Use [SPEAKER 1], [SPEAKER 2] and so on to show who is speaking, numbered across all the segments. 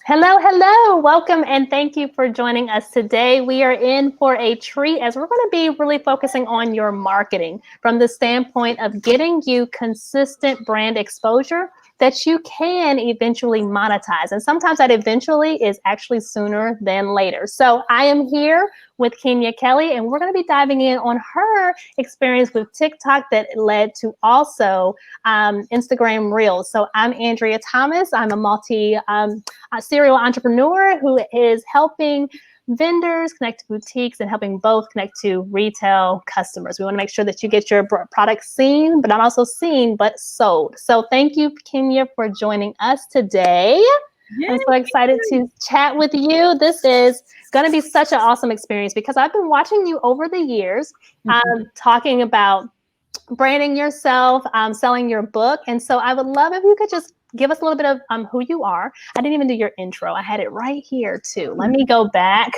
[SPEAKER 1] Hello, hello. Welcome and thank you for joining us today. We are in for a treat as we're going to be really focusing on your marketing from the standpoint of getting you consistent brand exposure that you can eventually monetize. And sometimes that eventually is actually sooner than later. So I am here with Keenya Kelly, and we're going to be diving in on her experience with TikTok that led to also Instagram Reels. So I'm Andrea Thomas. I'm a serial entrepreneur who is helping vendors connect to boutiques and helping both connect to retail customers. We want to make sure that you get your product seen, but not also seen, but sold. So thank you, Keenya, for joining us today. Yay. I'm so excited to chat with you. This is going to be such an awesome experience because I've been watching you over the years, talking about branding yourself, selling your book. And so I would love if you could just give us a little bit of who you are. I didn't even do your intro. I had it right here too. Let me go back.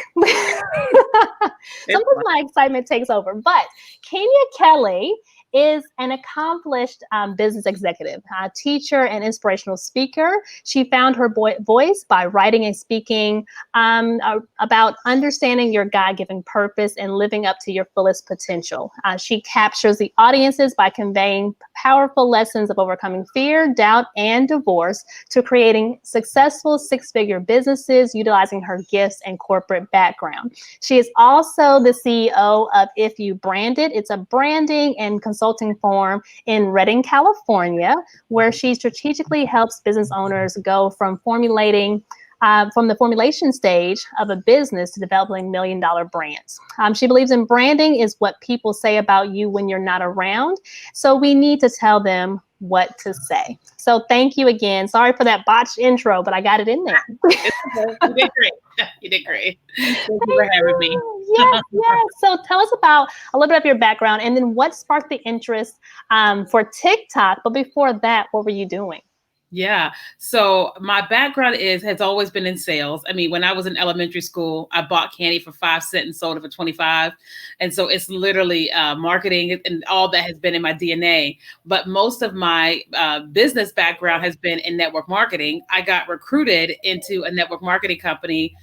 [SPEAKER 1] Sometimes my excitement takes over. But Keenya Kelly is an accomplished business executive, teacher, and inspirational speaker. She found her voice by writing and speaking about understanding your God-given purpose and living up to your fullest potential. She captures the audiences by conveying powerful lessons of overcoming fear, doubt, and divorce to creating successful six-figure businesses utilizing her gifts and corporate background. She is also the CEO of If You Brand It. It's a branding and consulting firm in Redding, California, where she strategically helps business owners go from the formulation stage of a business to developing million-dollar brands. She believes in branding is what people say about you when you're not around. So we need to tell them what to say. So thank you again. Sorry for that botched intro, but I got it in there.
[SPEAKER 2] You did great. You did great. Thank you for having me.
[SPEAKER 1] Yes. So tell us about a little bit of your background and then what sparked the interest for TikTok. But before that, what were you doing?
[SPEAKER 2] Yeah. So my background has always been in sales. I mean, when I was in elementary school, I bought candy for 5 cents and sold it for 25. And so it's literally marketing and all that has been in my DNA. But most of my business background has been in network marketing. I got recruited into a network marketing company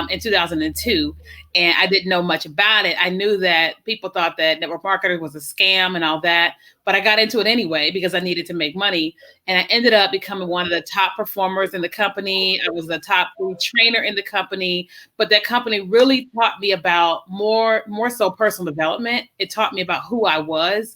[SPEAKER 2] in 2002. And I didn't know much about it. I knew that people thought that network marketing was a scam and all that, but I got into it anyway because I needed to make money. And I ended up becoming one of the top performers in the company. I was the top trainer in the company, but that company really taught me about more so personal development. It taught me about who I was.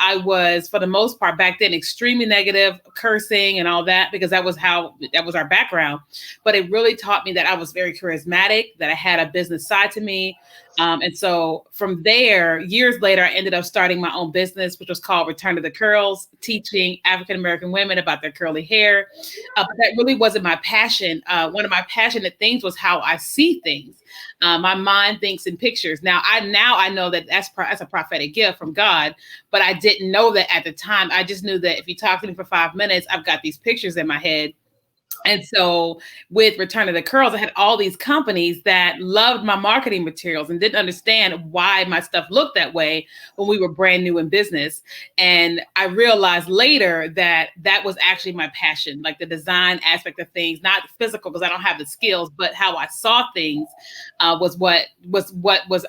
[SPEAKER 2] I was, for the most part back then, extremely negative, cursing and all that, because that was our background. But it really taught me that I was very charismatic, that I had a business side to me. And so from there, years later, I ended up starting my own business, which was called Return to the Curls, teaching African-American women about their curly hair. But that really wasn't my passion. One of my passionate things was how I see things. My mind thinks in pictures. Now I know that that's a prophetic gift from God, but I didn't know that at the time. I just knew that if you talk to me for 5 minutes, I've got these pictures in my head. And so with Return to the Curls, I had all these companies that loved my marketing materials and didn't understand why my stuff looked that way when we were brand new in business. And I realized later that that was actually my passion, like the design aspect of things, not physical because I don't have the skills, but how I saw things was what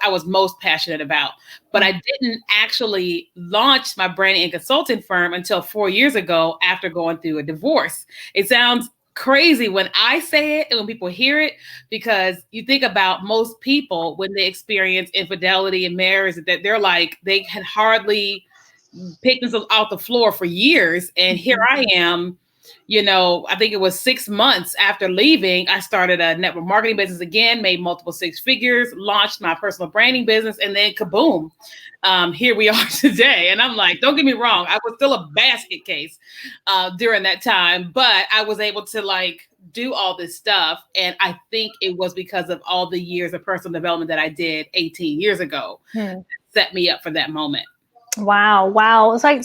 [SPEAKER 2] I was most passionate about. But I didn't actually launch my branding and consulting firm until 4 years ago after going through a divorce. It sounds crazy when I say it and when people hear it, because you think about most people when they experience infidelity in marriage, that they're like, they had hardly picked themselves off the floor for years. And here I am, I think it was 6 months after leaving, I started a network marketing business again, made multiple six figures, launched my personal branding business, and then kaboom. Here we are today. And I'm like, don't get me wrong, I was still a basket case during that time, but I was able to do all this stuff. And I think it was because of all the years of personal development that I did 18 years ago, set me up for that moment.
[SPEAKER 1] Wow. It's like,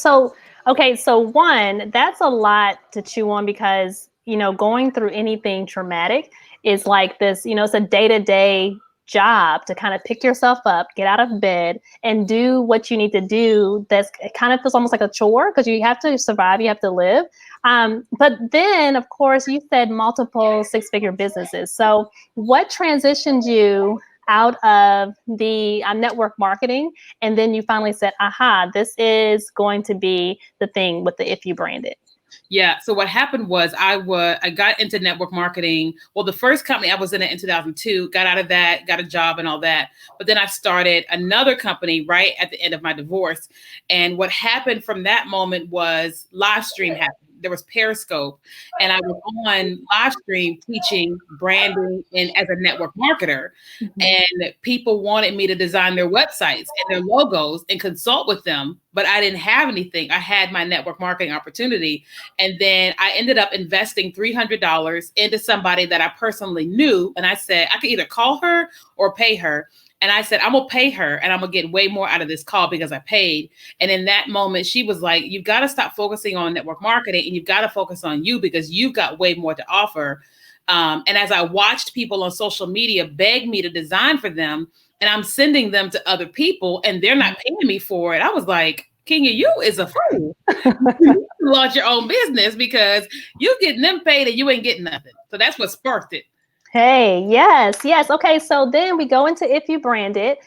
[SPEAKER 1] okay, so one, that's a lot to chew on because, going through anything traumatic is like this, it's a day-to-day job to kind of pick yourself up, get out of bed and do what you need to do. It kind of feels almost like a chore because you have to survive, you have to live. But then, of course, you said multiple six-figure businesses. So what transitioned you out of the network marketing? And then you finally said, aha, this is going to be the thing with the If You brand it.
[SPEAKER 2] Yeah. So what happened was I got into network marketing. Well, the first company I was in 2002, got out of that, got a job and all that. But then I started another company right at the end of my divorce. And what happened from that moment was live stream happened. There was Periscope, and I was on live stream teaching branding and as a network marketer.
[SPEAKER 1] Mm-hmm.
[SPEAKER 2] And people wanted me to design their websites and their logos and consult with them, but I didn't have anything. I had my network marketing opportunity. And then I ended up investing $300 into somebody that I personally knew. And I said, I could either call her or pay her. And I said, I'm going to pay her and I'm going to get way more out of this call because I paid. And in that moment, she was like, you've got to stop focusing on network marketing and you've got to focus on you because you've got way more to offer. And as I watched people on social media beg me to design for them, and I'm sending them to other people and they're not paying me for it, I was like, Keenya, you is a fool. You launch your own business because you getting them paid and you ain't getting nothing. So that's what sparked it.
[SPEAKER 1] Hey, yes. Okay, so then we go into If You brand it.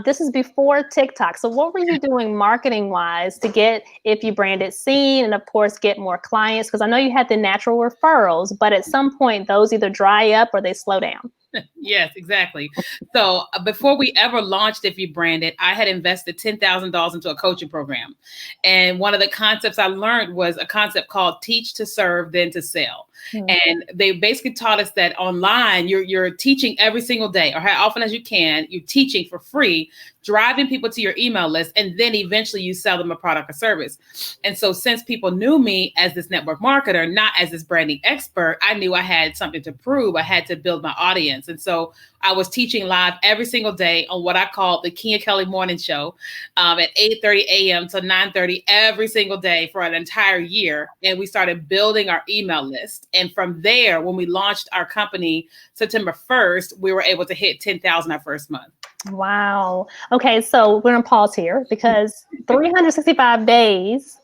[SPEAKER 1] This is before TikTok. So what were you doing marketing wise to get If You brand it seen and of course get more clients? Because I know you had the natural referrals, but at some point those either dry up or they slow down.
[SPEAKER 2] Yes, exactly. So before we ever launched If You brand it, I had invested $10,000 into a coaching program. And one of the concepts I learned was a concept called teach to serve, then to sell. Mm-hmm. And they basically taught us that online, you're teaching every single day or how often as you can, you're teaching for free, driving people to your email list, and then eventually you sell them a product or service. And so since people knew me as this network marketer, not as this branding expert, I knew I had something to prove. I had to build my audience. And so I was teaching live every single day on what I called the Keenya Kelly Morning Show at 8:30 a.m. to 9:30 every single day for an entire year. And we started building our email list. And from there, when we launched our company September 1st, we were able to hit 10,000 our first month.
[SPEAKER 1] Wow. Okay, so we're going to pause here because 365 days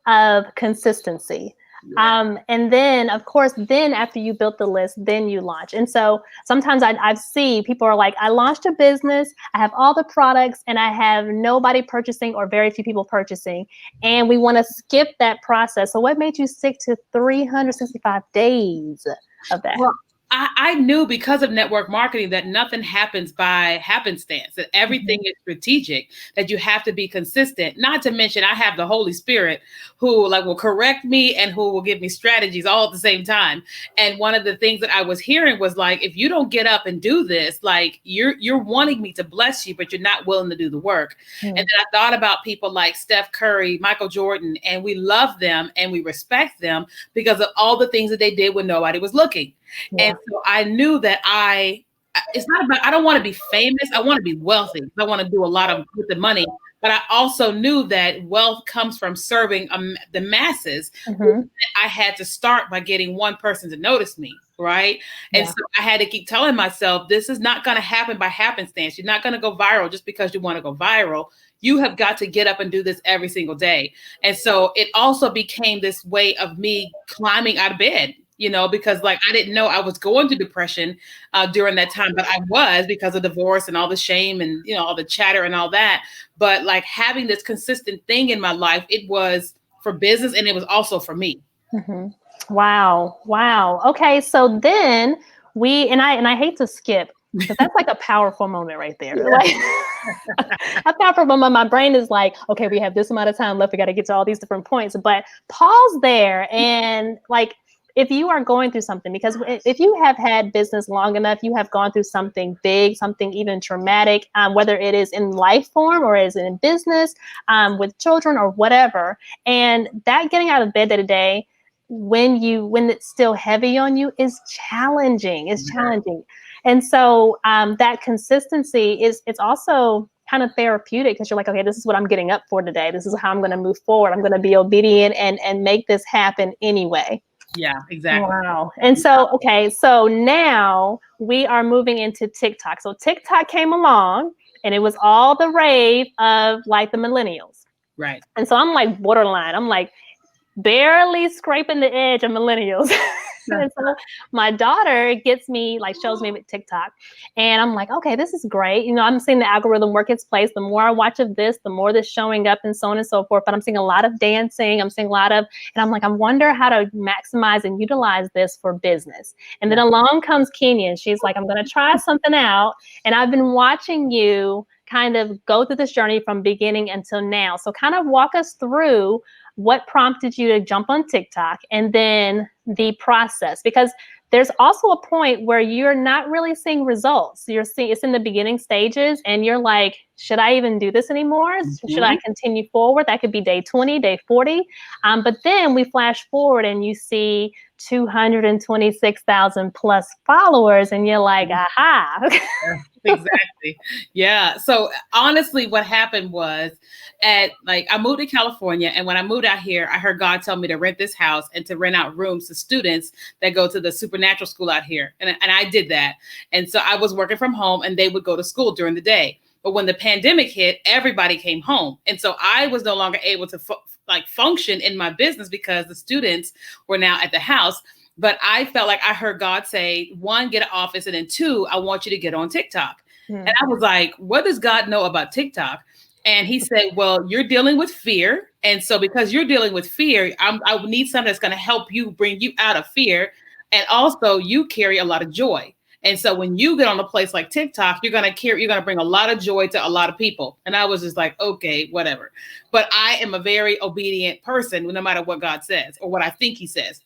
[SPEAKER 1] of consistency. Yeah. And then, of course, then after you built the list, then you launch. And so sometimes I've seen people are like, I launched a business, I have all the products, and I have nobody purchasing or very few people purchasing. And we want to skip that process. So what made you stick to 365 days of that?
[SPEAKER 2] Well, I knew because of network marketing that nothing happens by happenstance, that everything is strategic, that you have to be consistent. Not to mention, I have the Holy Spirit who will correct me and who will give me strategies all at the same time. And one of the things that I was hearing was like, if you don't get up and do this, like you're wanting me to bless you, but you're not willing to do the work. And then I thought about people like Steph Curry, Michael Jordan, and we love them and we respect them because of all the things that they did when nobody was looking. Yeah. And so I knew that it's not about, I don't want to be famous. I want to be wealthy. I want to do a lot with the money. But I also knew that wealth comes from serving the masses. Mm-hmm. I had to start by getting one person to notice me. Right. Yeah. And so I had to keep telling myself, this is not going to happen by happenstance. You're not going to go viral just because you want to go viral. You have got to get up and do this every single day. And so it also became this way of me climbing out of bed. Because I didn't know I was going through depression during that time, but I was because of divorce and all the shame and, all the chatter and all that. But having this consistent thing in my life, it was for business and it was also for me.
[SPEAKER 1] Mm-hmm. Wow. Okay. So then and I hate to skip, but that's like a powerful moment right there. A powerful moment. My brain is like, okay, we have this amount of time left. We got to get to all these different points, but pause there and if you are going through something, because if you have had business long enough, you have gone through something big, something even traumatic, whether it is in life form or is in business, with children or whatever. And that getting out of bed day to day, when it's still heavy on you is challenging. It's challenging. And so that consistency it's also kind of therapeutic because you're like, okay, this is what I'm getting up for today. This is how I'm going to move forward. I'm going to be obedient and make this happen anyway.
[SPEAKER 2] Yeah, exactly.
[SPEAKER 1] Wow. And so, okay, so now we are moving into TikTok. So TikTok came along and it was all the rave of the millennials.
[SPEAKER 2] Right.
[SPEAKER 1] And so I'm borderline. I'm like, barely scraping the edge of millennials. And so my daughter gets me, like, shows me with TikTok, and I'm like, okay, this is great. You know, I'm seeing the algorithm work its place. The more I watch of this, the more this showing up, and so on and so forth. But I'm seeing a lot of dancing. I'm seeing a lot of, and I'm like, I wonder how to maximize and utilize this for business. And then along comes Keenya, and she's like, I'm going to try something out. And I've been watching you kind of go through this journey from beginning until now. So kind of walk us through what prompted you to jump on TikTok, and then the process, because there's also a point where you're not really seeing results. You're seeing it's in the beginning stages, and you're like, should I even do this anymore? Should I continue forward? That could be day 20, day 40. But then we flash forward and you see 226,000 plus followers, and you're like, aha.
[SPEAKER 2] Exactly. Yeah. So honestly, what happened was I moved to California, and when I moved out here, I heard God tell me to rent this house and to rent out rooms to students that go to the supernatural school out here. And I did that. And so I was working from home, and they would go to school during the day. But when the pandemic hit, everybody came home. And so I was no longer able to function in my business because the students were now at the house. But I felt like I heard God say, 1, get an office, and then 2, I want you to get on TikTok. And I was like, what does God know about TikTok? And he said, well, you're dealing with fear. And so because you're dealing with fear, I need something that's going to help you, bring you out of fear. And also you carry a lot of joy. And so when you get on a place like TikTok, you're going to bring a lot of joy to a lot of people. And I was just like, okay, whatever. But I am a very obedient person, no matter what God says or what I think he says.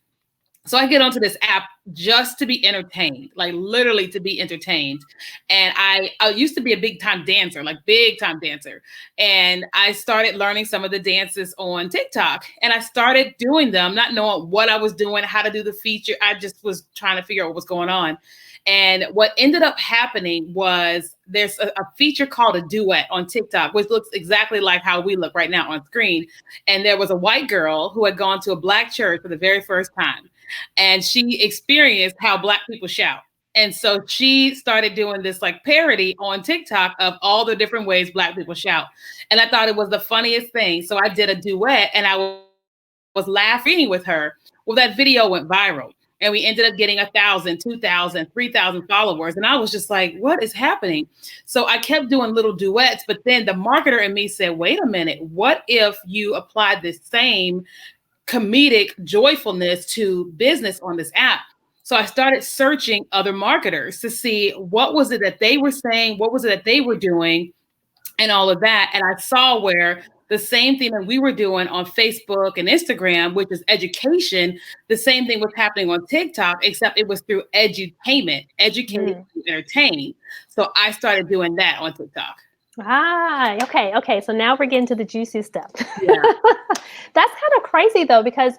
[SPEAKER 2] So I get onto this app just to be entertained, like literally to be entertained. And I used to be a big time dancer. And I started learning some of the dances on TikTok, and I started doing them, not knowing what I was doing, how to do the feature. I just was trying to figure out what was going on. And what ended up happening was there's a feature called a duet on TikTok, which looks exactly like how we look right now on screen. And there was a white girl who had gone to a Black church for the very first time. And she experienced how Black people shout. And so she started doing this like parody on TikTok of all the different ways Black people shout. And I thought it was the funniest thing. So I did a duet, and I was laughing with her. Well, that video went viral. And we ended up getting 1,000, 2,000, 3,000 followers. And I was just like, what is happening? So I kept doing little duets. But then the marketer in me said, wait a minute, what if you applied this same comedic joyfulness to business on this app? So I started searching other marketers to see what was it that they were saying, what was it that they were doing, and all of that. And I saw where the same thing that we were doing on Facebook and Instagram, which is education, the same thing was happening on TikTok, except it was through edutainment, educate, entertain. So I started doing that on TikTok.
[SPEAKER 1] Okay. So now we're getting to the juicy stuff.
[SPEAKER 2] Yeah.
[SPEAKER 1] That's kind of crazy though, because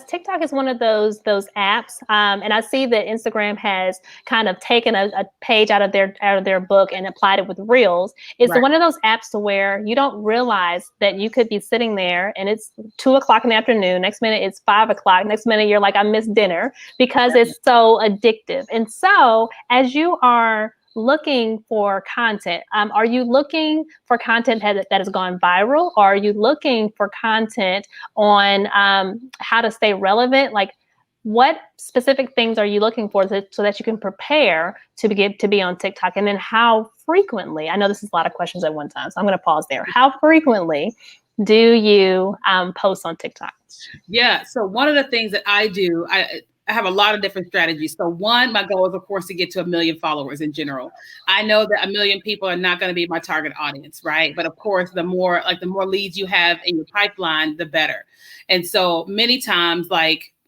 [SPEAKER 1] TikTok is one of those apps, and I see that Instagram has kind of taken a page out of their book and applied it with Reels. It's one of those apps to where you don't realize that you could be sitting there and it's 2:00 in the afternoon. Next minute it's 5:00. Next minute you're like, I missed dinner, because it's so addictive. And so as you are looking for content, are you looking for content that has gone viral, or are you looking for content on how to stay relevant? Like, what specific things are you looking for so that you can prepare to be on TikTok? And then how frequently? I know this is a lot of questions at one time, so I'm going to pause there. How frequently do you post on TikTok?
[SPEAKER 2] Yeah. So one of the things that I do, I have a lot of different strategies. So one, my goal is, of course, to get to 1 million followers in general. I know that 1 million people are not going to be my target audience, right? But of course, the more leads you have in your pipeline, the better. And so many times,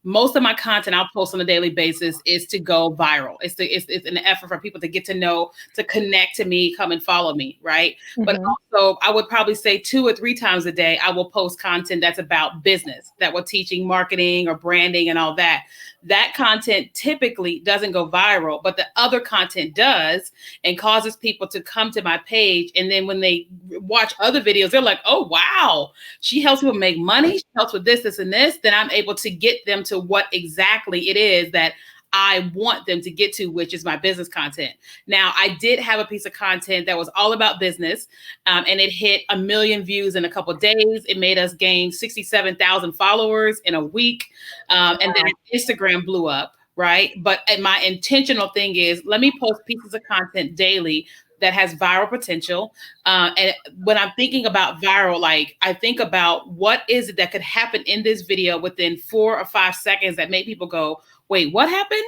[SPEAKER 2] most of my content I'll post on a daily basis is to go viral. It's an effort for people to get to know, to connect to me, come and follow me, right? Mm-hmm. But also, I would probably say 2 or 3 times a day, I will post content that's about business, that we're teaching marketing or branding and all that. That content typically doesn't go viral, but the other content does, and causes people to come to my page. And then when they watch other videos, they're like, oh, wow, she helps people make money. She helps with this, this, and this. Then I'm able to get them to what exactly it is that I want them to get to, which is my business content. Now, I did have a piece of content that was all about business, and it hit 1 million views in a couple of days. It made us gain 67,000 followers in a week, and then Instagram blew up, right? But my intentional thing is, let me post pieces of content daily that has viral potential. And when I'm thinking about viral, like I think about what is it that could happen in this video within 4 or 5 seconds that make people go, wait, what happened?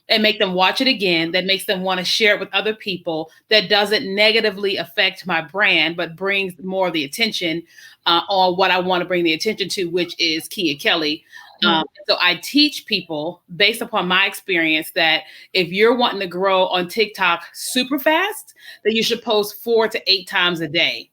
[SPEAKER 2] And make them watch it again. That makes them want to share it with other people. That doesn't negatively affect my brand, but brings more of the attention on what I want to bring the attention to, which is Keenya Kelly. So I teach people based upon my experience that if you're wanting to grow on TikTok super fast, that you should post 4 to 8 times a day.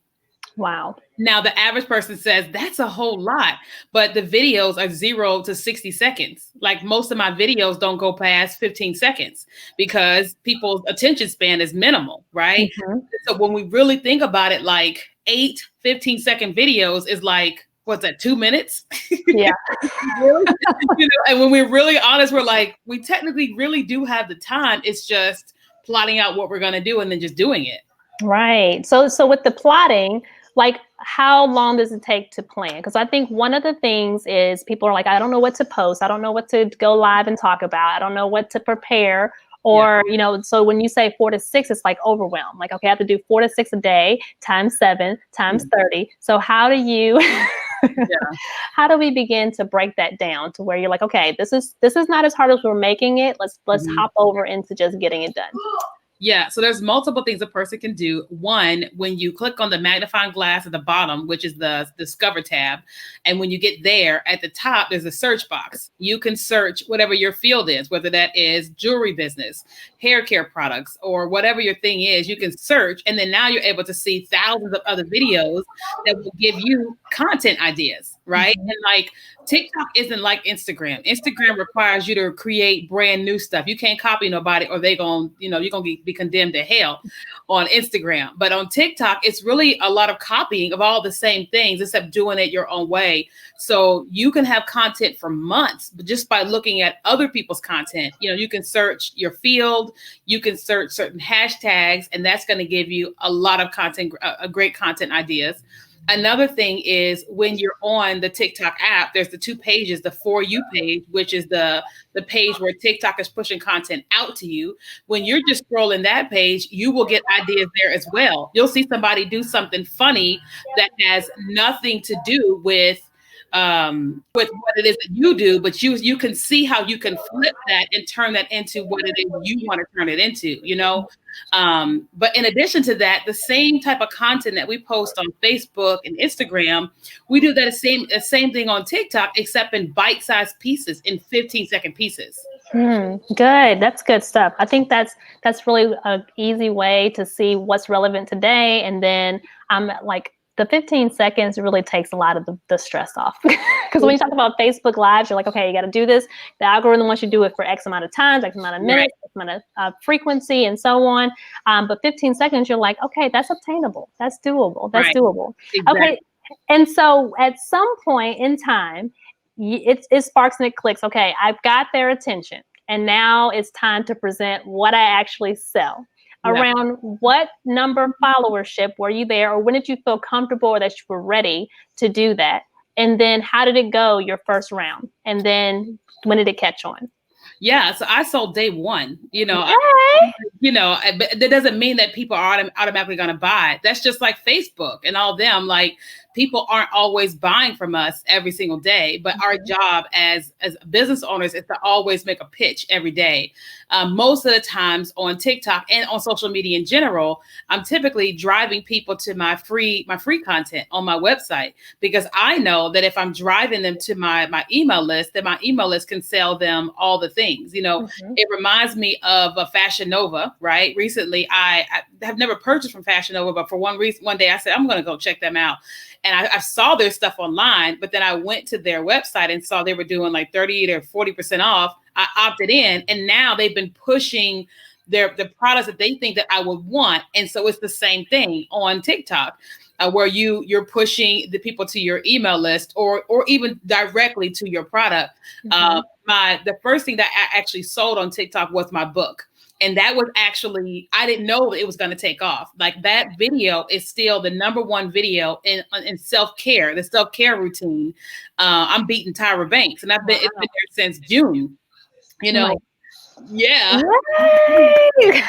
[SPEAKER 1] Wow.
[SPEAKER 2] Now, the average person says that's a whole lot, but the videos are 0 to 60 seconds. Like most of my videos don't go past 15 seconds because people's attention span is minimal, right? Mm-hmm. So when we really think about it, like 8 15-second videos is like, what's that, 2 minutes?
[SPEAKER 1] Yeah.
[SPEAKER 2] And when we're really honest, we're like, we technically really do have the time. It's just plotting out what we're going to do and then just doing it.
[SPEAKER 1] Right. So with the plotting, like how long does it take to plan? Because I think one of the things is people are like, I don't know what to post. I don't know what to go live and talk about. I don't know what to prepare. Or, so when you say 4 to 6, it's like overwhelmed. Like, okay, I have to do 4 to 6 a day times 7 times 30. So how do you, how do we begin to break that down to where you're like, okay, this is not as hard as we're making it. Let's hop over into just getting it done.
[SPEAKER 2] Yeah, so there's multiple things a person can do. One, when you click on the magnifying glass at the bottom, which is the Discover tab, and when you get there, at the top, there's a search box. You can search whatever your field is, whether that is jewelry business, hair care products, or whatever your thing is. You can search, and then now you're able to see thousands of other videos that will give you content ideas, right? And like TikTok isn't like Instagram. Instagram requires you to create brand new stuff. You can't copy nobody or you're going to be condemned to hell on Instagram. But on TikTok, it's really a lot of copying of all the same things, except doing it your own way. So you can have content for months, but just by looking at other people's content, you can search your field, you can search certain hashtags, and that's going to give you a lot of content, great content ideas. Another thing is when you're on the TikTok app, there's the 2 pages, the For You page, which is the page where TikTok is pushing content out to you. When you're just scrolling that page, you will get ideas there as well. You'll see somebody do something funny that has nothing to do with what it is that you do, but you can see how you can flip that and turn that into what it is you want to turn it into, But in addition to that, the same type of content that we post on Facebook and Instagram, we do that same thing on TikTok, except in bite-sized pieces, in 15-second pieces.
[SPEAKER 1] Good. That's good stuff. I think that's really an easy way to see what's relevant today. And then the 15 seconds really takes a lot of the stress off. Because when you talk about Facebook Lives, you're like, okay, you got to do this. The algorithm wants you to do it for X amount of times, X amount of minutes, X amount of frequency, and so on. But 15 seconds, you're like, okay, that's obtainable. That's doable. That's doable. Exactly. Okay. And so at some point in time, it sparks and it clicks. Okay, I've got their attention. And now it's time to present what I actually sell. Around what number of followership were you there, or when did you feel comfortable or that you were ready to do that? And then how did it go your first round? And then when did it catch on?
[SPEAKER 2] Yeah, so I sold day one, but that doesn't mean that people are automatically going to buy. That's just like Facebook and all them. Like people aren't always buying from us every single day, but our job as business owners is to always make a pitch every day. Most of the times on TikTok and on social media in general, I'm typically driving people to my free content on my website, because I know that if I'm driving them to my email list, that my email list can sell them all the things. It reminds me of a Fashion Nova, right? Recently, I have never purchased from Fashion Nova, but for one day I said, I'm going to go check them out. And I saw their stuff online, but then I went to their website and saw they were doing like 30 to 40% off. I opted in, and now they've been pushing the products that they think that I would want. And so it's the same thing on TikTok. Where you're pushing the people to your email list or even directly to your product. The first thing that I actually sold on TikTok was my book. And that was actually, I didn't know it was going to take off. Like that video is still the number one video in self-care, the self-care routine. I'm beating Tyra Banks, and it's been there since June. You know, yeah.
[SPEAKER 1] Yay!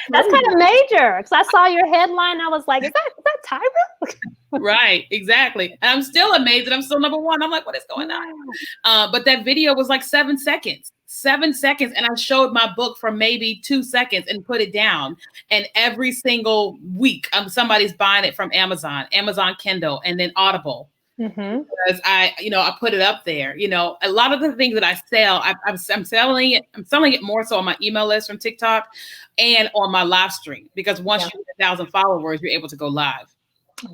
[SPEAKER 1] That's kind of major. Because I saw your headline, I was like, is that Tyra?
[SPEAKER 2] Right, exactly. And I'm still amazed that I'm still number one. I'm like, what is going on? But that video was like 7 seconds. 7 seconds. And I showed my book for maybe 2 seconds and put it down. And every single week, somebody's buying it from Amazon Kindle, and then Audible. Because I put it up there. A lot of the things that I sell, I'm selling it. I'm selling it more so on my email list from TikTok and on my live stream. Because once you get 1,000 followers, you're able to go live.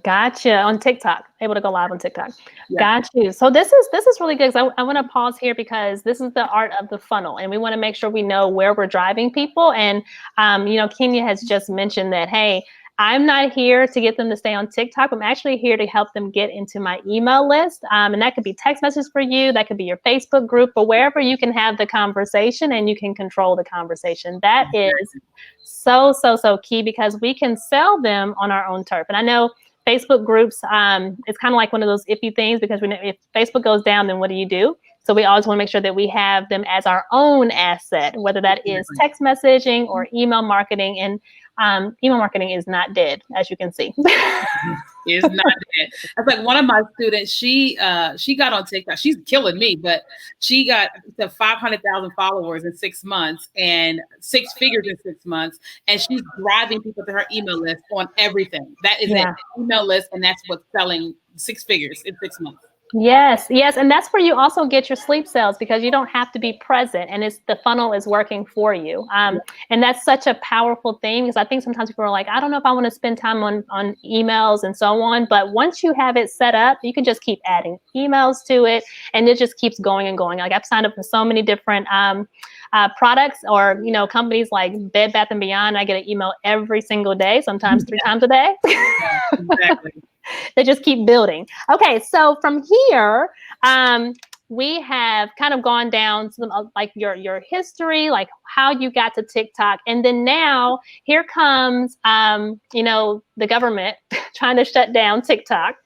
[SPEAKER 1] Gotcha. On TikTok, able to go live on TikTok. Yeah. Got you. So this is really good. I want to pause here because this is the art of the funnel, and we want to make sure we know where we're driving people. And Keenya has just mentioned that, hey, I'm not here to get them to stay on TikTok. I'm actually here to help them get into my email list. And that could be text messages for you. That could be your Facebook group, or wherever you can have the conversation and you can control the conversation. That is so key, because we can sell them on our own turf. And I know Facebook groups, it's kind of like one of those iffy things, because we know if Facebook goes down, then what do? So we always want to make sure that we have them as our own asset, whether that is text messaging or email marketing. And email marketing is not dead, as you can see.
[SPEAKER 2] It's not dead. That's like one of my students. She got on TikTok. She's killing me, but she got to 500,000 followers in 6 months and 6 figures in 6 months. And she's driving people to her email list on everything. That is it, email list, and that's what's selling 6 figures in 6 months.
[SPEAKER 1] Yes. And that's where you also get your sleep sales, because you don't have to be present, and the funnel is working for you. And that's such a powerful thing, because I think sometimes people are like, I don't know if I want to spend time on emails and so on. But once you have it set up, you can just keep adding emails to it, and it just keeps going and going. Like I've signed up for so many different products, or companies like Bed Bath & Beyond. I get an email every single day, sometimes 3 times a day.
[SPEAKER 2] Yeah, exactly.
[SPEAKER 1] They just keep building. Okay, so from here, we have kind of gone down some like your history, like how you got to TikTok, and then now here comes the government trying to shut down TikTok.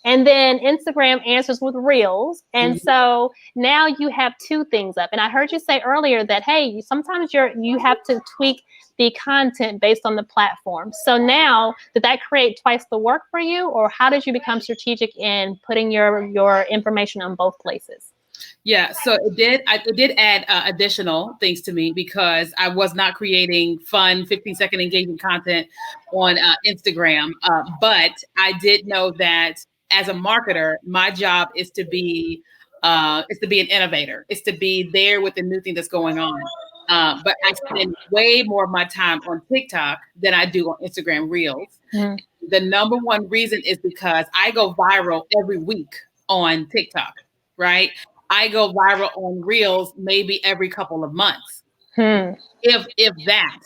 [SPEAKER 1] And then Instagram answers with Reels. And so now you have 2 things up. And I heard you say earlier that, hey, sometimes you have to tweak the content based on the platform. So now, did that create twice the work for you? Or how did you become strategic in putting your information on both places?
[SPEAKER 2] Yeah, so it did add additional things to me, because I was not creating fun 15-second engaging content on Instagram. But I did know that as a marketer, my job is to be an innovator. It's to be there with the new thing that's going on. But I spend way more of my time on TikTok than I do on Instagram Reels. The number one reason is because I go viral every week on TikTok, right? I go viral on Reels maybe every couple of months, if that,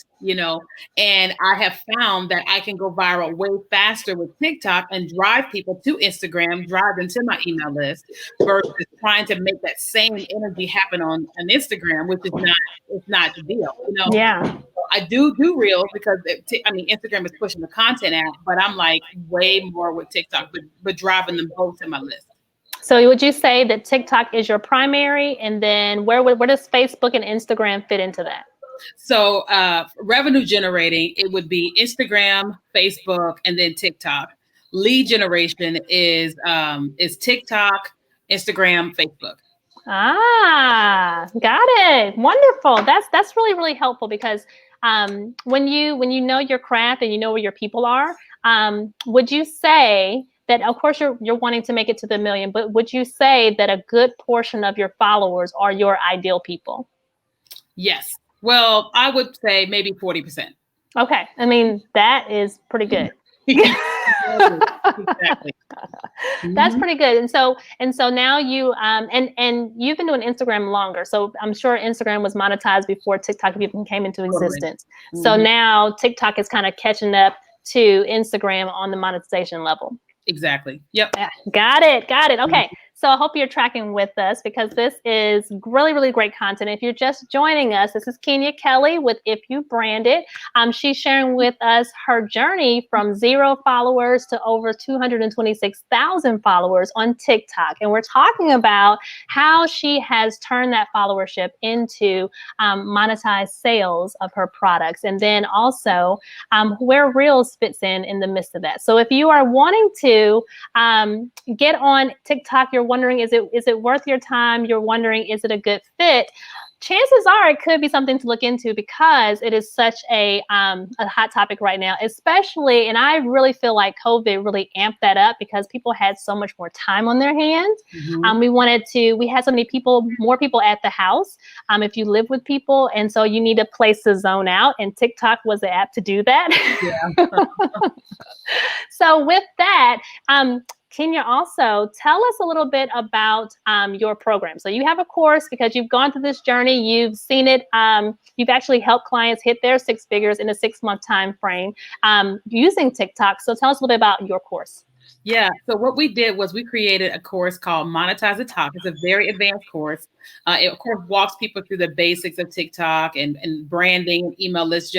[SPEAKER 2] and I have found that I can go viral way faster with TikTok and drive people to Instagram, drive them to my email list, versus trying to make that same energy happen on Instagram, which is not the deal,
[SPEAKER 1] Yeah.
[SPEAKER 2] I do Reels because Instagram is pushing the content out, but I'm like way more with TikTok, but driving them both to my list.
[SPEAKER 1] So would you say that TikTok is your primary, and then where does Facebook and Instagram fit into that?
[SPEAKER 2] So revenue generating, it would be Instagram, Facebook, and then TikTok. Lead generation is TikTok, Instagram, Facebook.
[SPEAKER 1] Got it. Wonderful. That's really, really helpful, because when you know your craft and you know where your people are, would you say that, of course, you're wanting to make it to the million, but would you say that a good portion of your followers are your ideal people?
[SPEAKER 2] Yes. Well, I would say maybe 40%.
[SPEAKER 1] Okay. I mean, that is pretty good.
[SPEAKER 2] Exactly. Exactly.
[SPEAKER 1] That's
[SPEAKER 2] Mhm.
[SPEAKER 1] pretty good. And so now you and you've been doing Instagram longer. So I'm sure Instagram was monetized before TikTok even came into
[SPEAKER 2] Totally.
[SPEAKER 1] existence. So
[SPEAKER 2] Mhm.
[SPEAKER 1] now TikTok is kind of catching up to Instagram on the monetization level.
[SPEAKER 2] Exactly. Yep.
[SPEAKER 1] Yeah, got it. Got it.
[SPEAKER 2] Mhm.
[SPEAKER 1] Okay. So I hope you're tracking with us because this is really, really great content. If you're just joining us, this is Keenya Kelly with If You Brand It. She's sharing with us her journey from 0 followers to over 226,000 followers on TikTok. And we're talking about how she has turned that followership into monetized sales of her products. And then also where Reels fits in the midst of that. So if you are wanting to get on TikTok, you're wondering, is it worth your time? You're wondering, is it a good fit? Chances are it could be something to look into because it is such a hot topic right now, especially, and I really feel like COVID really amped that up because people had so much more time on their hands.
[SPEAKER 2] Mhm.
[SPEAKER 1] We had so many people, more people at the house if you live with people, and so you need a place to zone out, and TikTok was the app to do that.
[SPEAKER 2] Yeah.
[SPEAKER 1] So with that, Kenya, also tell us a little bit about your program. So you have a course because you've gone through this journey, you've seen it, you've actually helped clients hit their 6 figures in a 6-month time frame using TikTok. So tell us a little bit about your course.
[SPEAKER 2] Yeah. So what we did was we created a course called Monetize the Top. It's a very advanced course. It of course walks people through the basics of TikTok and branding, email list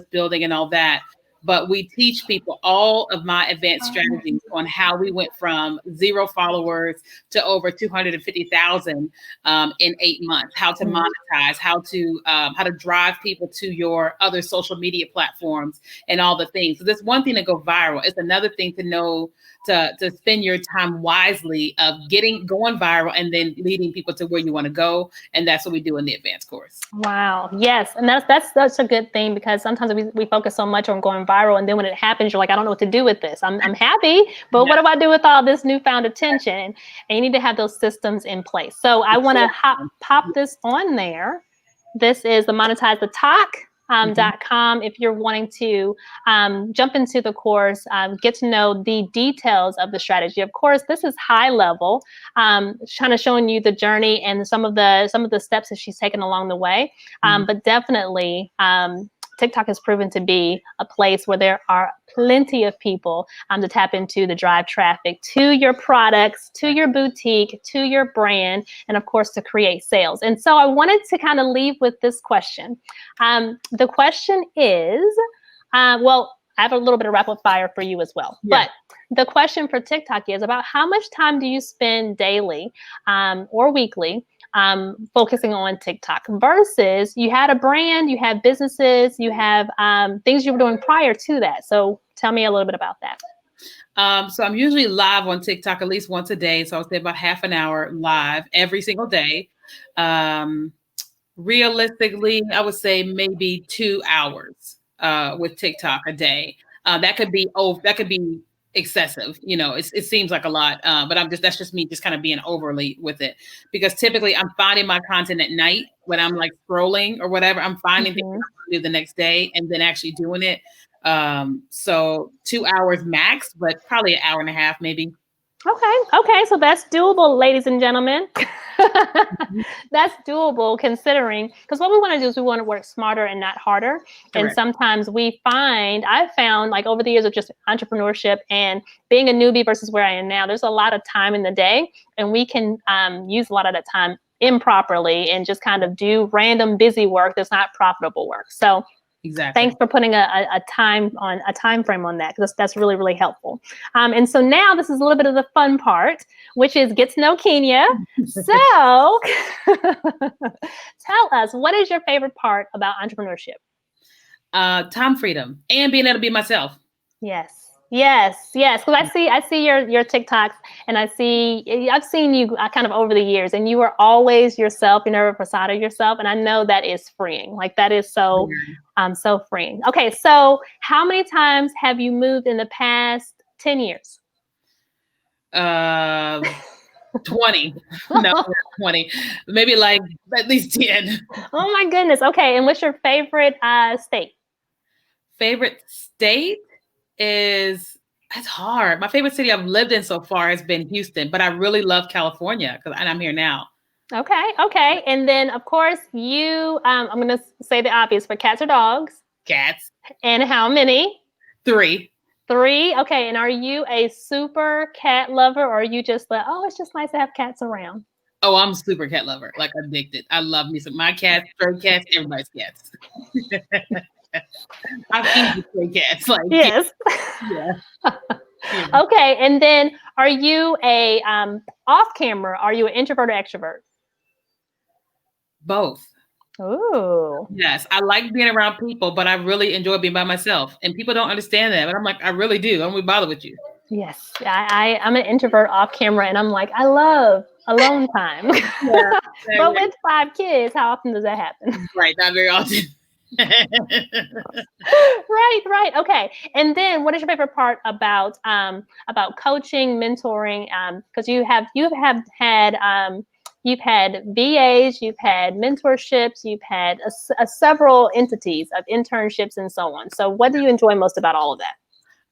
[SPEAKER 2] building, and all that. But we teach people all of my advanced strategies on how we went from 0 followers to over 250,000 in 8 months. How to monetize, how to drive people to your other social media platforms, and all the things. So there's one thing to go viral. It's another thing to know to spend your time wisely of going viral and then leading people to where you want to go. And that's what we do in the advanced course.
[SPEAKER 1] Wow. Yes. And that's a good thing because sometimes we focus so much on going viral. And then when it happens, you're like, I don't know what to do with this. I'm happy, but
[SPEAKER 2] Yeah.
[SPEAKER 1] what do I do with all this newfound attention? And you need to have those systems in place. So I want to pop this on there. This is the Monetize the Talk. .com if you're wanting to jump into the course, get to know the details of the strategy. Of course, this is high level, kind of showing you the journey and some of the steps that she's taken along the way. But definitely, TikTok has proven to be a place where there are plenty of people to tap into, to drive traffic to your products, to your boutique, to your brand, and of course to create sales. And so I wanted to kind of leave with this question. The question is, well, I have a little bit of rapid fire for you as well.
[SPEAKER 2] Yeah.
[SPEAKER 1] But the question for TikTok is about how much time do you spend daily or weekly focusing on TikTok versus you had a brand, you have businesses, you have things you were doing prior to that. So tell me a little bit about that.
[SPEAKER 2] So I'm usually live on TikTok at least once a day. So I would say about half an hour live every single day. Realistically, I would say maybe 2 hours with TikTok a day. That could be excessive. It seems like a lot, but that's just me just kind of being overly with it because typically I'm finding my content at night when I'm like scrolling or whatever. I'm finding things that I'm gonna do the next day and then actually doing it. So 2 hours max, but probably an hour and a half maybe.
[SPEAKER 1] Okay, so that's doable, ladies and gentlemen. That's doable considering, because what we want to do is we want to work smarter and not harder. And
[SPEAKER 2] Correct.
[SPEAKER 1] sometimes I've found like over the years of just entrepreneurship and being a newbie versus where I am now, there's a lot of time in the day and we can use a lot of that time improperly and just kind of do random busy work that's not profitable work. So
[SPEAKER 2] Exactly.
[SPEAKER 1] thanks for putting a time frame on that because that's really, really helpful. And so now this is a little bit of the fun part, which is get to know Keenya. So tell us, what is your favorite part about entrepreneurship?
[SPEAKER 2] Time freedom and being able to be myself.
[SPEAKER 1] Yes. Because I see your TikToks and I've seen you kind of over the years and you are always yourself. You're never a facade of yourself. And I know that is freeing. Like that is so freeing. Okay. So how many times have you moved in the past 10 years?
[SPEAKER 2] 20. No, 20. Maybe like at least 10.
[SPEAKER 1] Oh my goodness. Okay. And what's your favorite state?
[SPEAKER 2] Favorite state is It's hard. My favorite city I've lived in so far has been Houston, but I really love California and I'm here now.
[SPEAKER 1] Okay, okay. And then, of course, I'm going to say the obvious, but cats or dogs?
[SPEAKER 2] Cats.
[SPEAKER 1] And how many?
[SPEAKER 2] 3.
[SPEAKER 1] 3. Okay. And are you a super cat lover, or are you just like, oh, it's just nice to have cats around?
[SPEAKER 2] Oh, I'm a super cat lover, like addicted. I love me some my cats, stray cats, everybody's cats. I feed the stray cats, like
[SPEAKER 1] Yes.
[SPEAKER 2] yeah, yeah,
[SPEAKER 1] Okay. And then, are you a off camera? Are you an introvert or extrovert?
[SPEAKER 2] both.
[SPEAKER 1] Ooh.
[SPEAKER 2] Yes, I like being around people, but I really enjoy being by myself, and people don't understand that. But I'm like, I really do. I don't be bothered with you.
[SPEAKER 1] Yes. I'm an introvert off camera, and I'm like, I love alone time.
[SPEAKER 2] Yeah,
[SPEAKER 1] But
[SPEAKER 2] exactly.
[SPEAKER 1] with 5 kids, how often does that happen?
[SPEAKER 2] Right, not very often.
[SPEAKER 1] Right, right. Okay. And then what is your favorite part about coaching, mentoring? Because you have had you've had VAs, you've had mentorships, you've had several entities of internships and so on. So what do you enjoy most about all of that?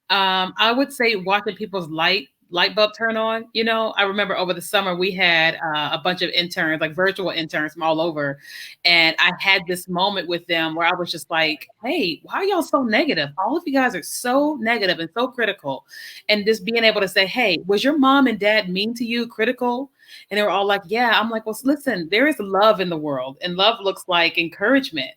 [SPEAKER 2] I would say watching people's light bulb turn on. You know, I remember over the summer we had a bunch of interns, like virtual interns from all over, and I had this moment with them where I was just like, "Hey, why are y'all so negative? All of you guys are so negative and so critical." And just being able to say, "Hey, was your mom and dad mean to you, critical?" And they were all like, "Yeah." I'm like, "Well, listen, there is love in the world, and love looks like encouragement."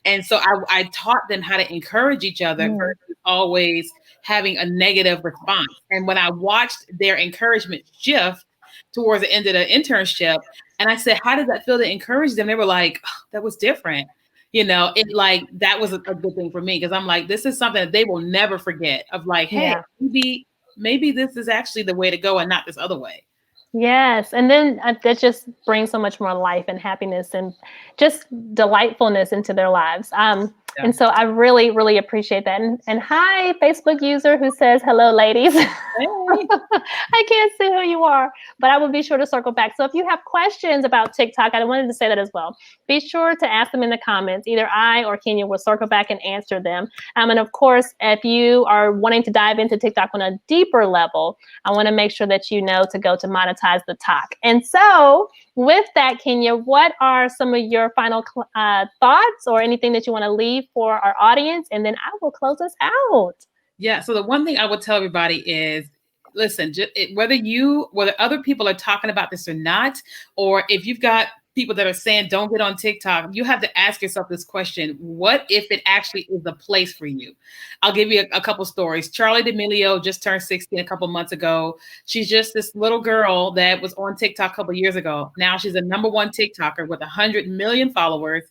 [SPEAKER 2] And so I taught them how to encourage each other
[SPEAKER 1] Mm,
[SPEAKER 2] versus always having a negative response. And when I watched their encouragement shift towards the end of the internship, and I said, "How did that feel to encourage them?" They were like, "Oh, that was different." You know, it like that was a good thing for me because I'm like, this is something that they will never forget of like, hey,
[SPEAKER 1] yeah.
[SPEAKER 2] maybe this is actually the way to go and not this other way.
[SPEAKER 1] Yes, and then that just brings so much more life and happiness and just delightfulness into their lives.
[SPEAKER 2] Yeah.
[SPEAKER 1] And so I really, really appreciate that. And hi, Facebook user who says hello, ladies.
[SPEAKER 2] Hey.
[SPEAKER 1] I can't see who you are, but I will be sure to circle back. So if you have questions about TikTok, I wanted to say that as well. Be sure to ask them in the comments. Either I or Kenya will circle back and answer them. And of course, if you are wanting to dive into TikTok on a deeper level, I want to make sure that you know to go to monetize the talk. And so, with that, Kenya, what are some of your final thoughts or anything that you want to leave for our audience? And then I will close us out.
[SPEAKER 2] Yeah. So the one thing I would tell everybody is listen, whether other people are talking about this or not, or if you've got people that are saying don't get on TikTok, you have to ask yourself this question: what if it actually is a place for you? I'll give you a couple stories. Charlie D'Amelio just turned 16 a couple months ago. She's just this little girl that was on TikTok a couple years ago. Now she's a #1 TikToker with 100 million followers.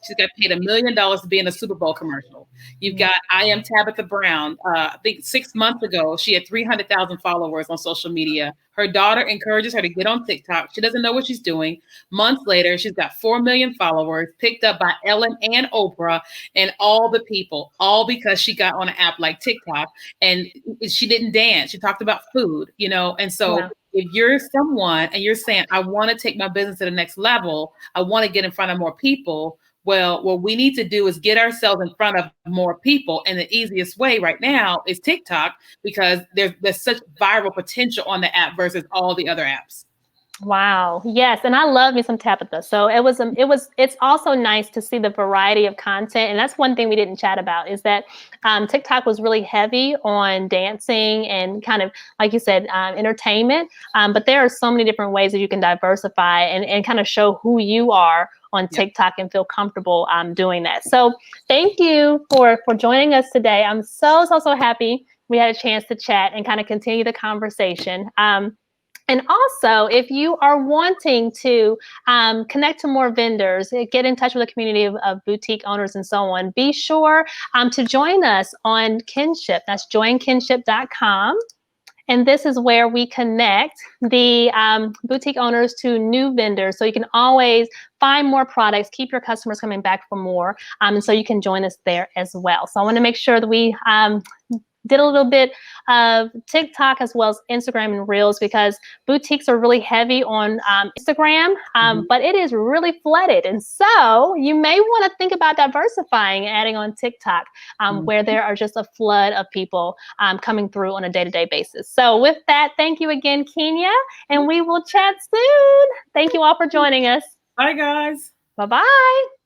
[SPEAKER 2] She's got paid $1 million to be in a Super Bowl commercial. You've got I Am Tabitha Brown. I think 6 months ago, she had 300,000 followers on social media. Her daughter encourages her to get on TikTok. She doesn't know what she's doing. Months later, she's got 4 million followers, picked up by Ellen and Oprah and all the people, all because she got on an app like TikTok and she didn't dance. She talked about food, you know, and so
[SPEAKER 1] Wow.
[SPEAKER 2] if you're someone and you're saying, I want to take my business to the next level, I want to get in front of more people. Well, what we need to do is get ourselves in front of more people. And the easiest way right now is TikTok because there's such viral potential on the app versus all the other apps.
[SPEAKER 1] Wow. Yes, and I love me some Tabitha. So it's also nice to see the variety of content, and that's one thing we didn't chat about is that TikTok was really heavy on dancing and kind of like you said, entertainment. But there are so many different ways that you can diversify and kind of show who you are on
[SPEAKER 2] Yep.
[SPEAKER 1] TikTok and feel comfortable doing that. So thank you for joining us today. I'm so happy we had a chance to chat and kind of continue the conversation. And also, if you are wanting to connect to more vendors, get in touch with a community of boutique owners and so on, be sure to join us on Kinship. That's joinkinship.com. And this is where we connect the boutique owners to new vendors. So you can always find more products, keep your customers coming back for more. And so you can join us there as well. So I want to make sure that we did a little bit of TikTok as well as Instagram and Reels, because boutiques are really heavy on Instagram, but it is really flooded. And so you may want to think about diversifying and adding on TikTok, where there are just a flood of people coming through on a day-to-day basis. So with that, thank you again, Keenya, and we will chat soon. Thank you all for joining us.
[SPEAKER 2] Bye, guys.
[SPEAKER 1] Bye-bye.